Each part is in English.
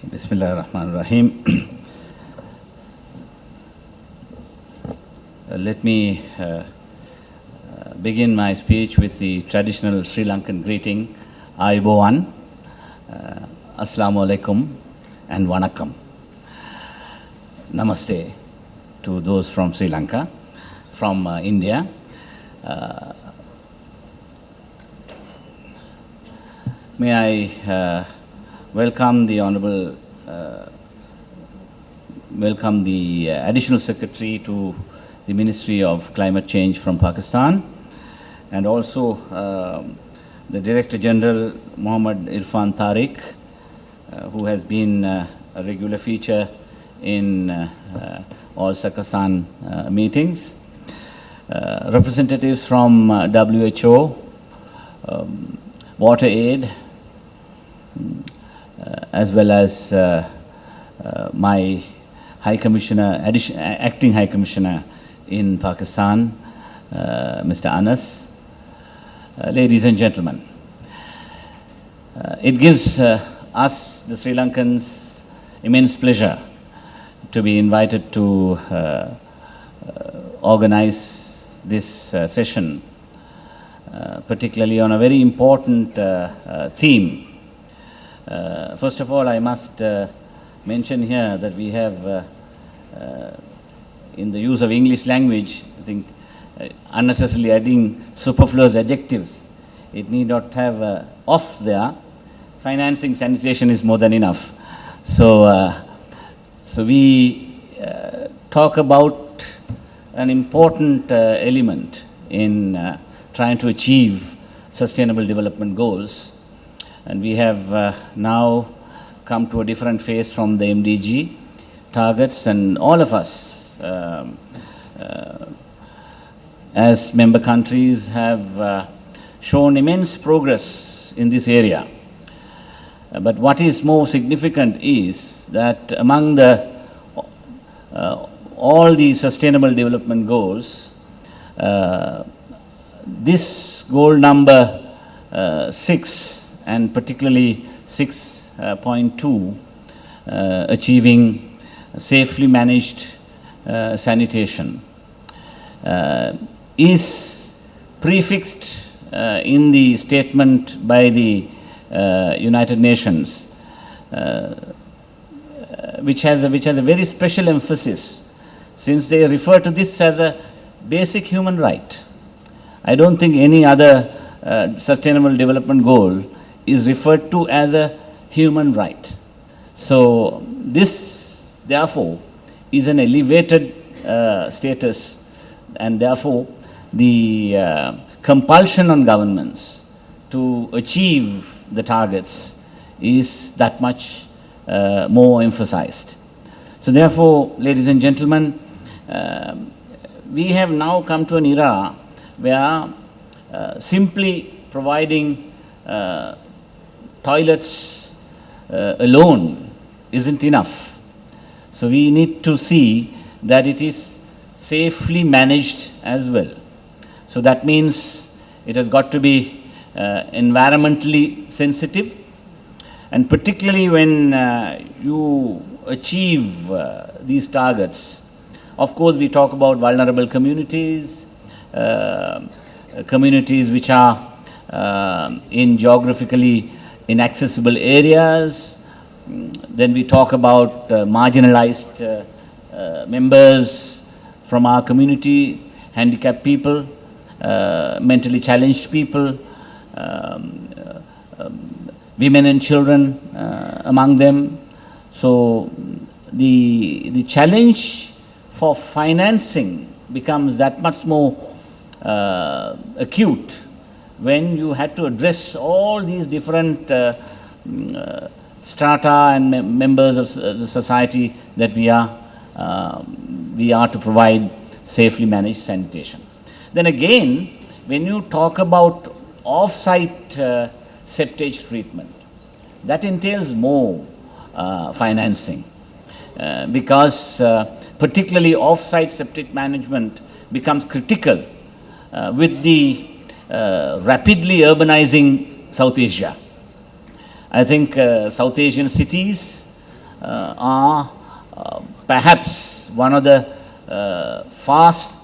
Bismillah ar-Rahman ar-Rahim. Let me begin my speech with the traditional Sri Lankan greeting, Ayubowan, Assalamu alaikum and Vanakkam. Namaste to those from Sri Lanka, from India. May I welcome the Honorable, welcome the Additional Secretary to the Ministry of Climate Change from Pakistan, and also the Director General Muhammad Irfan Tariq, who has been a regular feature in all SACOSAN meetings, representatives from WHO, WaterAid, as well as my High Commissioner, Acting High Commissioner in Pakistan, Mr. Anas. Ladies and gentlemen, it gives us, the Sri Lankans, immense pleasure to be invited to organize this session, particularly on a very important theme. First of all, I must mention here that we have, in the use of English language, I think unnecessarily adding superfluous adjectives. It need not have off there. Financing sanitation is more than enough. So, so we talk about an important element in trying to achieve sustainable development goals. And we have now come to a different phase from the MDG targets, and all of us as member countries have shown immense progress in this area. But what is more significant is that among the all the sustainable development goals, this goal number 6, and particularly 6.2, achieving safely managed sanitation, is prefixed in the statement by the United Nations, which has a very special emphasis, since they refer to this as a basic human right. I don't think any other sustainable development goal is referred to as a human right. So this, therefore, is an elevated status, and therefore the compulsion on governments to achieve the targets is that much more emphasized. So therefore, ladies and gentlemen, we have now come to an era where simply providing toilets alone isn't enough. So we need to see that it is safely managed as well. So that means it has got to be environmentally sensitive, and particularly when you achieve these targets. Of course, we talk about vulnerable communities, communities which are in geographically inaccessible areas. Then we talk about marginalized members from our community, handicapped people, mentally challenged people, women and children among them. So the challenge for financing becomes that much more acute when you had to address all these different strata and members of the society that we are to provide safely managed sanitation. Then again, when you talk about off-site septage treatment, that entails more financing, because particularly off-site septic management becomes critical with the rapidly urbanizing South Asia. I think South Asian cities are perhaps one of the fast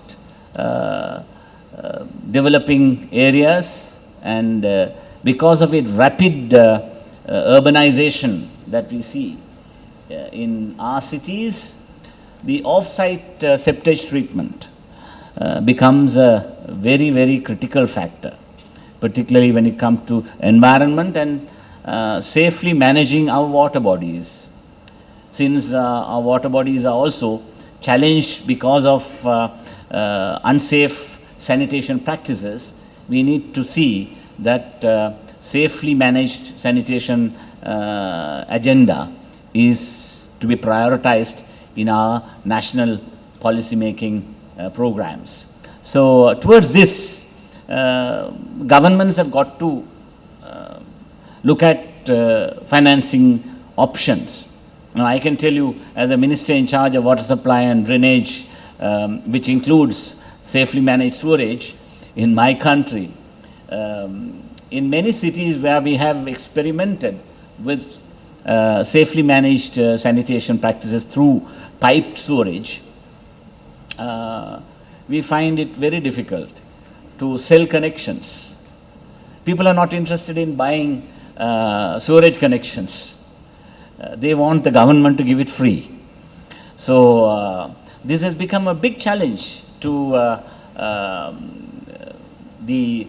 developing areas, and because of its rapid urbanization that we see in our cities, the off-site septage treatment becomes a very, very critical factor, particularly when it comes to environment and safely managing our water bodies. Since our water bodies are also challenged because of unsafe sanitation practices, we need to see that safely managed sanitation agenda is to be prioritized in our national policy making programs. So towards this, governments have got to look at financing options. Now, I can tell you, as a minister in charge of water supply and drainage, which includes safely managed sewerage in my country, in many cities where we have experimented with safely managed sanitation practices through piped sewerage, we find it very difficult to sell connections. People are not interested in buying sewerage connections. They want the government to give it free. So this has become a big challenge to the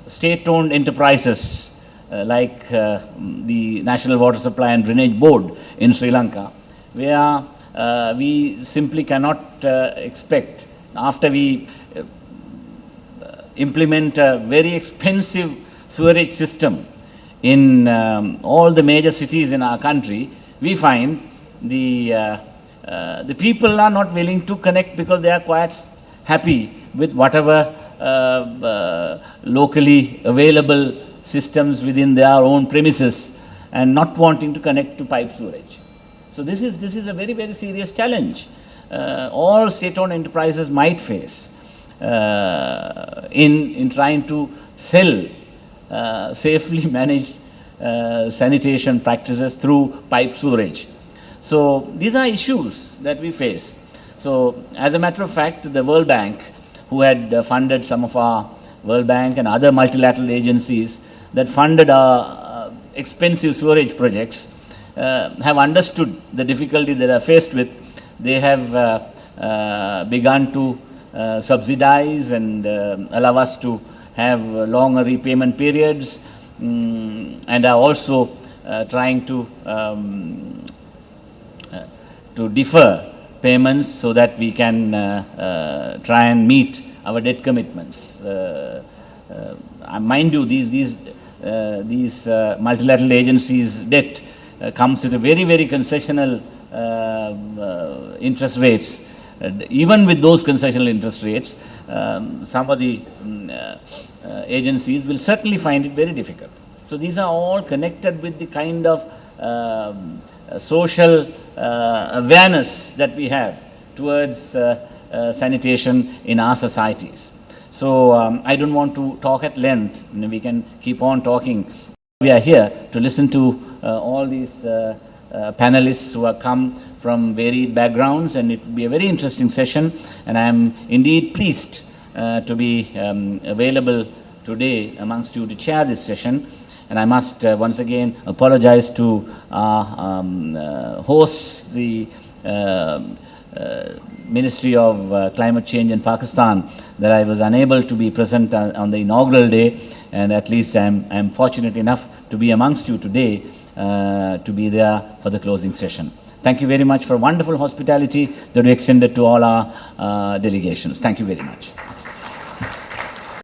state-owned enterprises like the National Water Supply and Drainage Board in Sri Lanka, where we simply cannot expect, after we implement a very expensive sewerage system in all the major cities in our country, we find the people are not willing to connect because they are quite happy with whatever locally available systems within their own premises and not wanting to connect to pipe sewerage. So this is a very, very serious challenge all state-owned enterprises might face in trying to sell safely managed sanitation practices through pipe sewerage. So these are issues that we face. So as a matter of fact, the World Bank, who had funded some of our World Bank and other multilateral agencies that funded our expensive sewerage projects, have understood the difficulty that they are faced with. They have begun to subsidize and allow us to have longer repayment periods, and are also trying to defer payments so that we can try and meet our debt commitments. Mind you, these multilateral agencies' debt comes with a very, very concessional interest rates. Even with those concessional interest rates, some of the agencies will certainly find it very difficult. So these are all connected with the kind of social awareness that we have towards sanitation in our societies. So I don't want to talk at length. We can keep on talking. We are here to listen to all these panelists who have come from varied backgrounds, and it will be a very interesting session, and I am indeed pleased to be available today amongst you to chair this session. And I must once again apologize to our hosts, the Ministry of Climate Change in Pakistan, that I was unable to be present on the inaugural day, and at least I am fortunate enough to be amongst you today to be there for the closing session. Thank you very much for wonderful hospitality that we extended to all our delegations. Thank you very much.